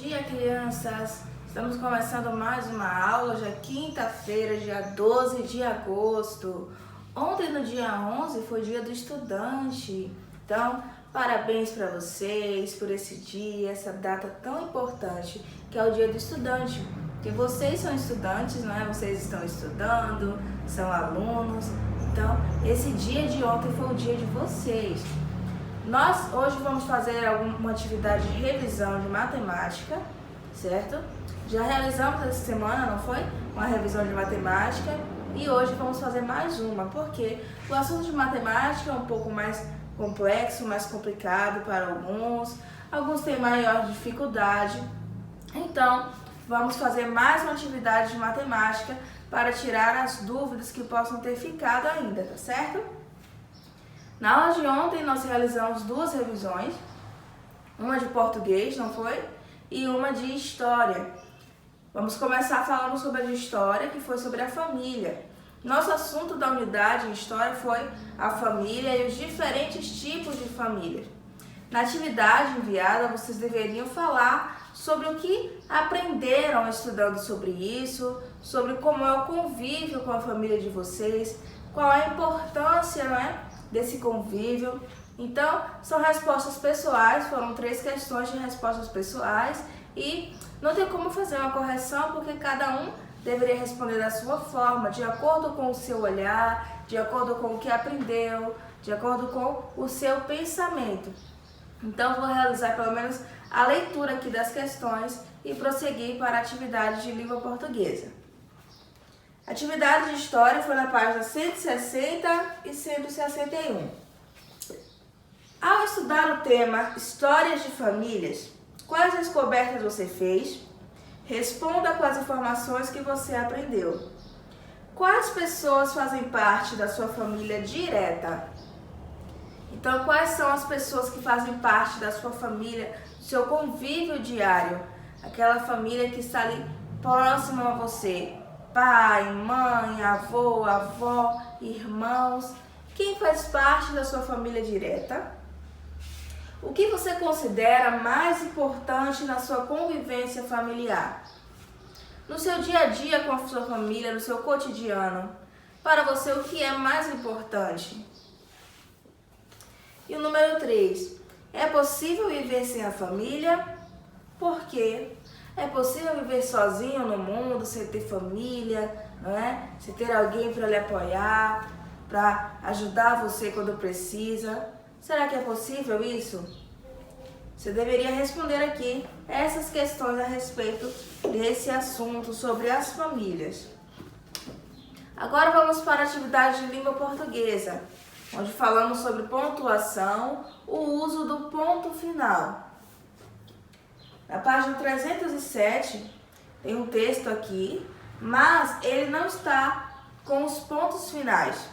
dia, crianças! Estamos começando mais uma aula, hoje é quinta-feira, dia 12 de agosto. Ontem, no dia 11, foi dia do estudante. Então, parabéns para vocês por esse dia, essa data tão importante, que é o dia do estudante. Porque vocês são estudantes, não é? Vocês estão estudando, são alunos. Então, esse dia de ontem foi o dia de vocês. Nós hoje vamos fazer uma atividade de revisão de matemática, certo? Já realizamos essa semana, não foi? Uma revisão de matemática e hoje vamos fazer mais uma, porque o assunto de matemática é um pouco mais complexo, mais complicado para alguns têm maior dificuldade. Então, vamos fazer mais uma atividade de matemática para tirar as dúvidas que possam ter ficado ainda, tá certo? Na aula de ontem nós realizamos duas revisões, uma de português, não foi? E uma de história. Vamos começar falando sobre a de história, que foi sobre a família. Nosso assunto da unidade em história foi a família e os diferentes tipos de família. Na atividade enviada, vocês deveriam falar sobre o que aprenderam estudando sobre isso, sobre como é o convívio com a família de vocês, qual é a importância, não é, desse convívio. Então, são respostas pessoais, foram 3 questões de respostas pessoais e não tem como fazer uma correção porque cada um deveria responder da sua forma, de acordo com o seu olhar, de acordo com o que aprendeu, de acordo com o seu pensamento. Então, vou realizar pelo menos a leitura aqui das questões e prosseguir para a atividade de língua portuguesa. A atividade de história foi na página 160 e 161. Ao estudar o tema Histórias de Famílias, quais descobertas você fez? Responda com as informações que você aprendeu. Quais pessoas fazem parte da sua família direta? Então, quais são as pessoas que fazem parte da sua família, do seu convívio diário? Aquela família que está ali próxima a você. Pai, mãe, avô, avó, irmãos. Quem faz parte da sua família direta? O que você considera mais importante na sua convivência familiar? No seu dia a dia com a sua família, no seu cotidiano, para você o que é mais importante? E o número 3, é possível viver sem a família? Por quê? É possível viver sozinho no mundo, sem ter família, não é? Sem ter alguém para lhe apoiar, para ajudar você quando precisa. Será que é possível isso? Você deveria responder aqui essas questões a respeito desse assunto sobre as famílias. Agora vamos para a atividade de língua portuguesa, onde falamos sobre pontuação, o uso do ponto final. Na página 307 tem um texto aqui, mas ele não está com os pontos finais.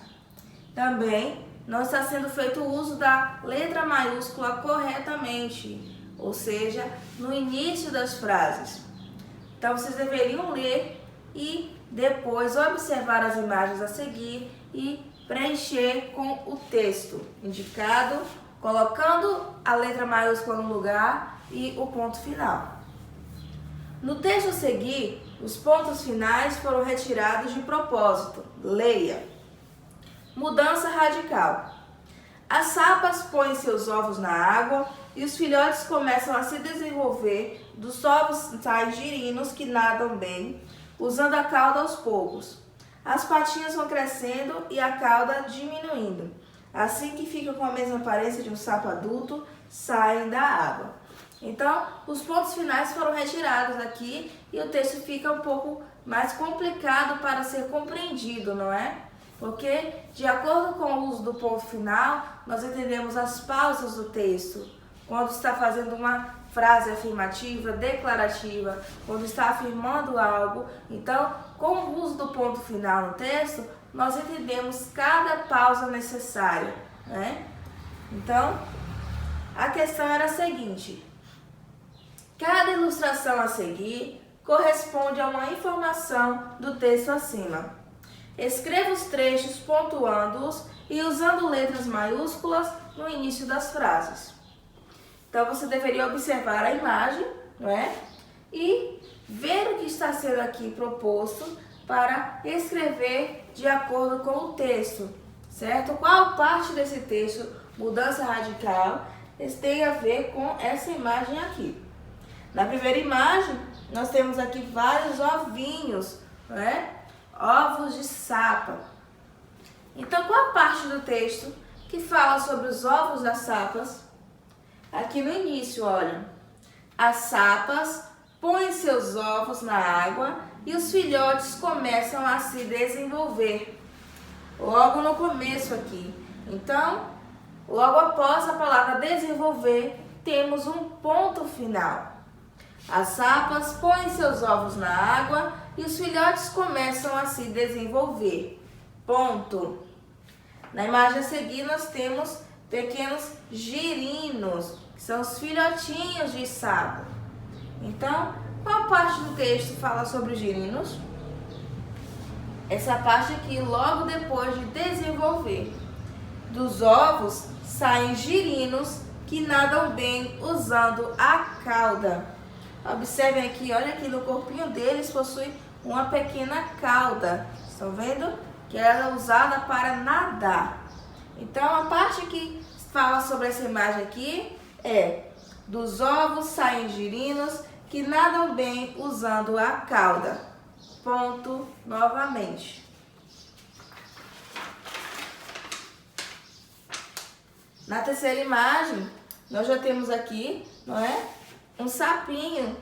Também não está sendo feito o uso da letra maiúscula corretamente, ou seja, no início das frases. Então vocês deveriam ler e depois observar as imagens a seguir e preencher com o texto indicado, colocando a letra maiúscula no lugar e o ponto final. No texto a seguir, os pontos finais foram retirados de propósito. Leia. Mudança radical. As sapas põem seus ovos na água e os filhotes começam a se desenvolver. Dos ovos saem girinos que nadam bem, usando a cauda aos poucos. As patinhas vão crescendo e a cauda diminuindo. Assim que ficam com a mesma aparência de um sapo adulto, saem da água. Então, os pontos finais foram retirados aqui e o texto fica um pouco mais complicado para ser compreendido, não é? Porque, de acordo com o uso do ponto final, nós entendemos as pausas do texto. Quando está fazendo uma frase afirmativa, declarativa, quando está afirmando algo. Então, com o uso do ponto final no texto, nós entendemos cada pausa necessária, né? Então, a questão era a seguinte: cada ilustração a seguir corresponde a uma informação do texto acima. Escreva os trechos pontuando-os e usando letras maiúsculas no início das frases. Então, você deveria observar a imagem, não é? e ver o que está sendo aqui proposto para escrever de acordo com o texto, certo? Qual parte desse texto, mudança radical, tem a ver com essa imagem aqui? Na primeira imagem, nós temos aqui vários ovinhos, né? Ovos de sapa. Então, qual a parte do texto que fala sobre os ovos das sapas? Aqui no início, olha. As sapas põem seus ovos na água e os filhotes começam a se desenvolver. Logo no começo aqui. Então, logo após a palavra desenvolver, temos um ponto final. As sapas põem seus ovos na água e os filhotes começam a se desenvolver. Ponto. Na imagem a seguir, nós temos pequenos girinos, que são os filhotinhos de sapo. Então, qual parte do texto fala sobre os girinos? Essa parte aqui, logo depois de desenvolver. Dos ovos saem girinos que nadam bem usando a cauda. Observem aqui, olha aqui no corpinho deles possui uma pequena cauda. Estão vendo? Que ela é usada para nadar. Então, a parte que fala sobre essa imagem aqui é: dos ovos saem girinos que nadam bem usando a cauda. Ponto novamente. Na terceira imagem, nós já temos aqui, não é? Um sapinho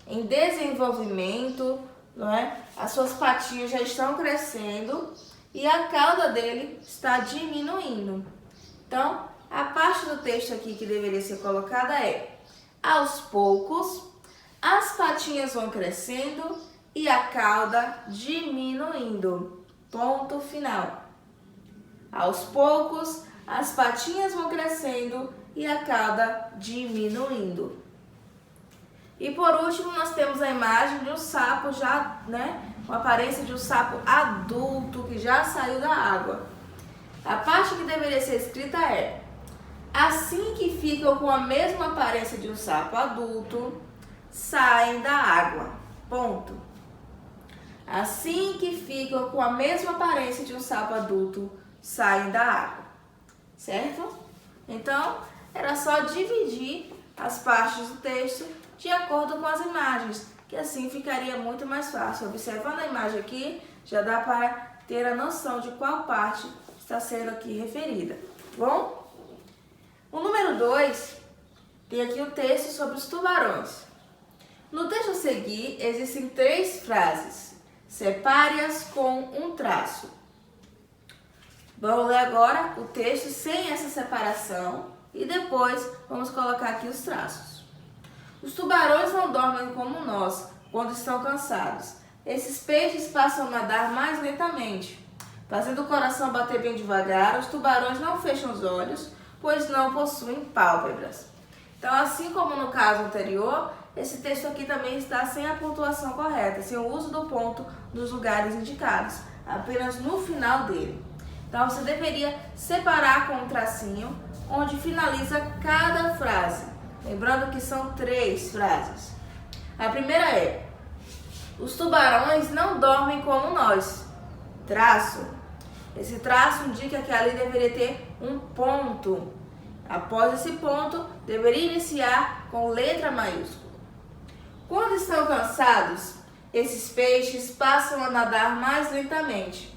em desenvolvimento, não é? As suas patinhas já estão crescendo e a cauda dele está diminuindo. Então, a parte do texto aqui que deveria ser colocada é: aos poucos, as patinhas vão crescendo e a cauda diminuindo. Ponto final. Aos poucos, as patinhas vão crescendo e a cauda diminuindo. E por último, nós temos a imagem de um sapo já, né? Com a aparência de um sapo adulto que já saiu da água. A parte que deveria ser escrita é: assim que ficam com a mesma aparência de um sapo adulto, saem da água. Ponto. Assim que ficam com a mesma aparência de um sapo adulto, saem da água. Certo? Então, era só dividir as partes do texto de acordo com as imagens, que assim ficaria muito mais fácil. Observando a imagem aqui, já dá para ter a noção de qual parte está sendo aqui referida. Bom? O número 2 tem aqui o texto sobre os tubarões. No texto a seguir, existem 3 frases. Separe-as com um traço. Vamos ler agora o texto sem essa separação e depois vamos colocar aqui os traços. Os tubarões não dormem como nós quando estão cansados. Esses peixes passam a nadar mais lentamente. Fazendo o coração bater bem devagar, os tubarões não fecham os olhos, pois não possuem pálpebras. Então, assim como no caso anterior, esse texto aqui também está sem a pontuação correta, sem o uso do ponto nos lugares indicados, apenas no final dele. Então, você deveria separar com um tracinho onde finaliza cada frase. Lembrando que são 3 frases. A primeira é: os tubarões não dormem como nós. Traço. Esse traço indica que ali deveria ter um ponto. Após esse ponto, deveria iniciar com letra maiúscula. Quando estão cansados, esses peixes passam a nadar mais lentamente,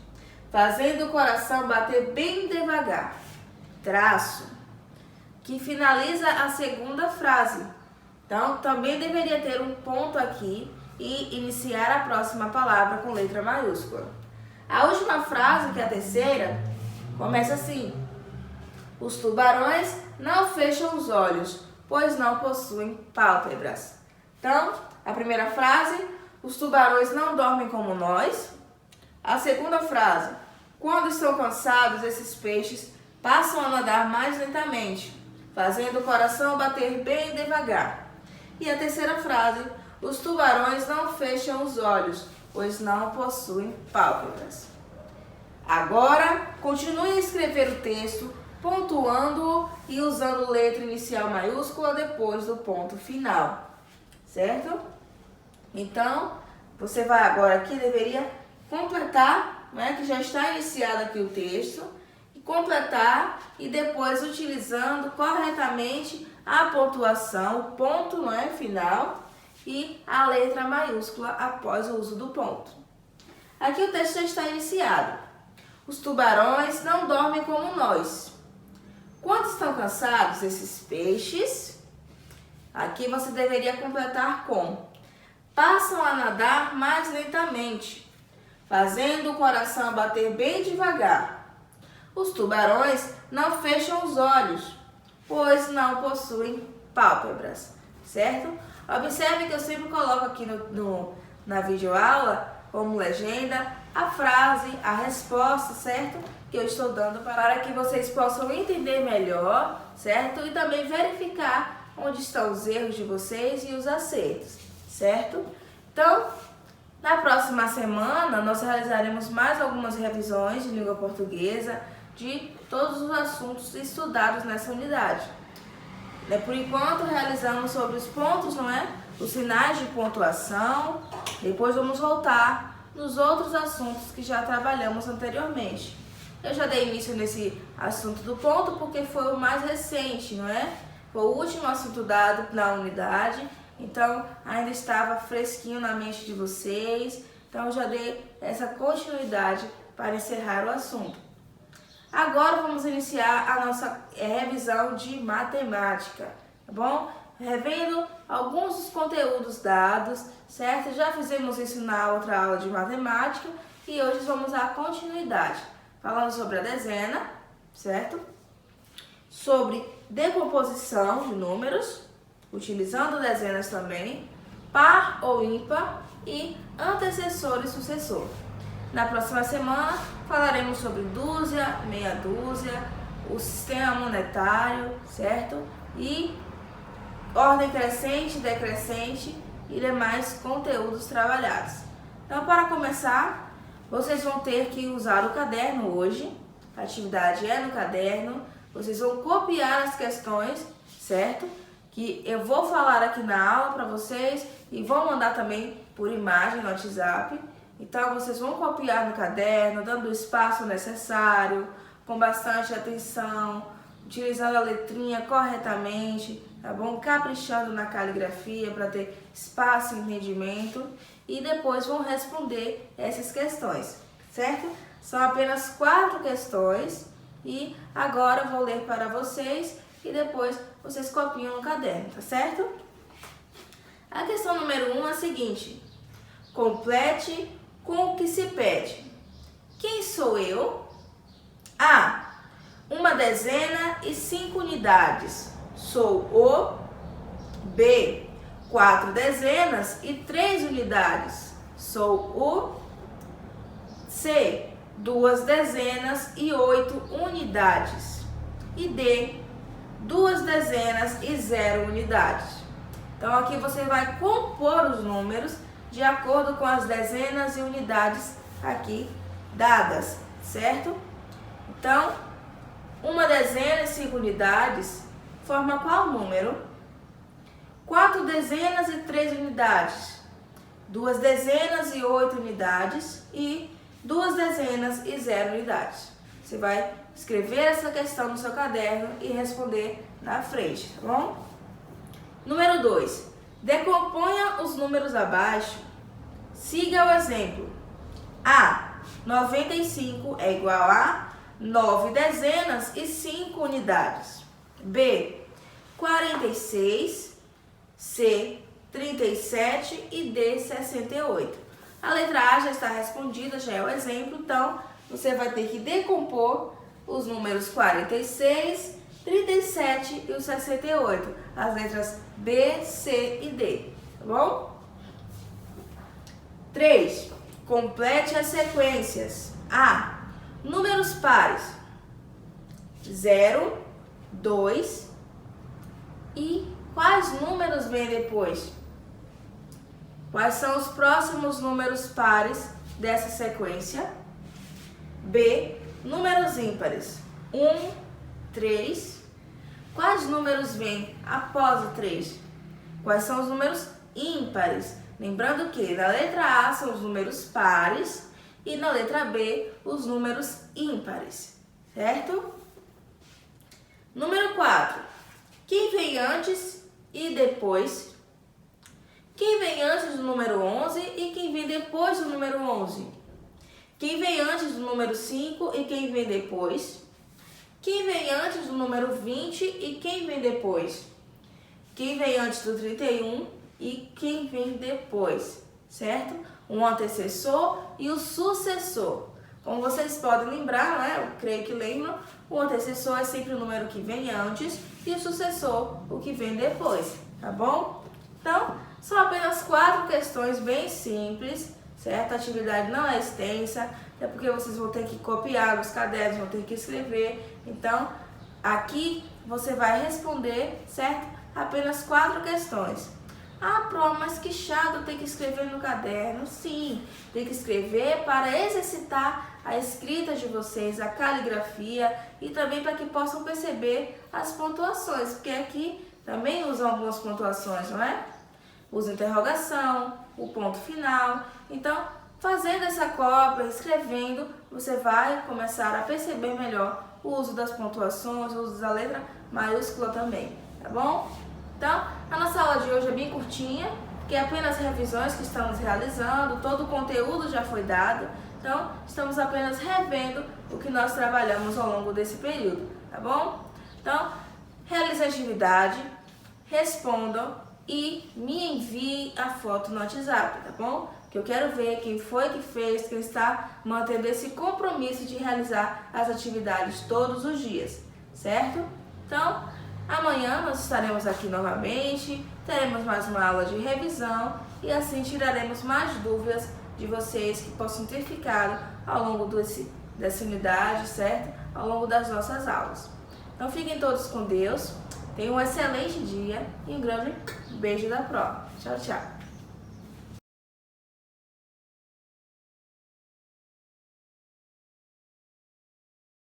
fazendo o coração bater bem devagar. Traço. Que finaliza a segunda frase. Então, também deveria ter um ponto aqui e iniciar a próxima palavra com letra maiúscula. A última frase, que é a terceira, começa assim: os tubarões não fecham os olhos, pois não possuem pálpebras. Então, a primeira frase: os tubarões não dormem como nós. A segunda frase: quando estão cansados, esses peixes passam a nadar mais lentamente, fazendo o coração bater bem devagar. E a terceira frase: os tubarões não fecham os olhos, pois não possuem pálpebras. Agora, continue a escrever o texto, pontuando-o e usando letra inicial maiúscula depois do ponto final. Certo? Então, você vai agora aqui, deveria completar, né, que já está iniciado aqui o texto, e completar e depois utilizando corretamente a pontuação, o ponto, não é, final e a letra maiúscula após o uso do ponto. Aqui o texto já está iniciado. Os tubarões não dormem como nós. Quando estão cansados, esses peixes, aqui você deveria completar com: passam a nadar mais lentamente, fazendo o coração bater bem devagar. Os tubarões não fecham os olhos, pois não possuem pálpebras, certo? Observe que eu sempre coloco aqui na videoaula, como legenda, a frase, a resposta, certo? Que eu estou dando para que vocês possam entender melhor, certo? E também verificar onde estão os erros de vocês e os acertos, certo? Então, na próxima semana, nós realizaremos mais algumas revisões de língua portuguesa de todos os assuntos estudados nessa unidade. Por enquanto, realizamos sobre os pontos, não é? Os sinais de pontuação. Depois vamos voltar nos outros assuntos que já trabalhamos anteriormente. Eu já dei início nesse assunto do ponto porque foi o mais recente, não é? Foi o último assunto dado na unidade, então ainda estava fresquinho na mente de vocês. Então eu já dei essa continuidade para encerrar o assunto. Agora vamos iniciar a nossa revisão de matemática, tá bom? Revendo alguns dos conteúdos dados, certo? Já fizemos isso na outra aula de matemática e hoje vamos à continuidade, falando sobre a dezena, certo? Sobre decomposição de números, utilizando dezenas também, par ou ímpar e antecessor e sucessor. Na próxima semana falaremos sobre dúzia, meia dúzia, o sistema monetário, certo? E ordem crescente, decrescente e demais conteúdos trabalhados. Então, para começar, vocês vão ter que usar o caderno hoje. A atividade é no caderno. Vocês vão copiar as questões, certo? Que eu vou falar aqui na aula para vocês e vou mandar também por imagem no WhatsApp. Então, vocês vão copiar no caderno, dando o espaço necessário, com bastante atenção, utilizando a letrinha corretamente, tá bom? Caprichando na caligrafia para ter espaço e entendimento. E depois vão responder essas questões, certo? São apenas 4 questões e agora eu vou ler para vocês e depois vocês copiam no caderno, tá certo? A questão número 1 é a seguinte: complete com o que se pede. Quem sou eu? A. Uma dezena e 5 unidades. Sou o. B. 4 dezenas e 3 unidades. Sou o. C. 2 dezenas e 8 unidades. E D. 2 dezenas e 0 unidades. Então aqui você vai compor os números de acordo com as dezenas e unidades aqui dadas, certo? Então, uma dezena e 5 unidades forma qual número? 4 dezenas e 3 unidades, 2 dezenas e 8 unidades e 2 dezenas e 0 unidades. Você vai escrever essa questão no seu caderno e responder na frente, tá bom? Número 2. Decomponha os números abaixo. Siga o exemplo. A. 95 é igual a 9 dezenas e 5 unidades. B. 46. C. 37 e D. 68. A letra A já está respondida, já é o exemplo. Então, você vai ter que decompor os números 46, 37 e o 68. As letras B, C e D, tá bom? 3. Complete as sequências. A. Números pares. 0, 2 e quais números vêm depois? Quais são os próximos números pares dessa sequência? B. Números ímpares. 1, 3. Quais números vêm após o 3? Quais são os números ímpares Lembrando que na letra A são os números pares e na letra B os números ímpares, certo? Número 4. Quem vem antes e depois? Quem vem antes do número 11 e quem vem depois do número 11? Quem vem antes do número 5 e quem vem depois? Quem vem antes do número 20 e quem vem depois? Quem vem antes do 31 e quem vem depois, certo? Um antecessor e o sucessor. Como vocês podem lembrar, né? Eu creio que lembram, o antecessor é sempre o número que vem antes e o sucessor o que vem depois, tá bom? Então, são apenas 4 questões bem simples, certo? A atividade não é extensa, é porque vocês vão ter que copiar nos cadernos, vão ter que escrever. Então, aqui você vai responder, certo? Apenas 4 questões. Ah, Pro, mas que chato ter que escrever no caderno. Sim, tem que escrever para exercitar a escrita de vocês, a caligrafia e também para que possam perceber as pontuações, porque aqui também usam algumas pontuações, não é? Usa interrogação, o ponto final. Então, fazendo essa cópia, escrevendo, você vai começar a perceber melhor o uso das pontuações, o uso da letra maiúscula também, tá bom? Então, a nossa aula de hoje é bem curtinha, porque é apenas revisões que estamos realizando, todo o conteúdo já foi dado, então estamos apenas revendo o que nós trabalhamos ao longo desse período, tá bom? Então, realize a atividade, respondam e me envie a foto no WhatsApp, tá bom? Que eu quero ver quem foi que fez, quem está mantendo esse compromisso de realizar as atividades todos os dias, certo? Então, amanhã nós estaremos aqui novamente, teremos mais uma aula de revisão e assim tiraremos mais dúvidas de vocês que possam ter ficado ao longo dessa unidade, certo? Ao longo das nossas aulas. Então fiquem todos com Deus, tenham um excelente dia e um grande beijo da Pro. Tchau, tchau!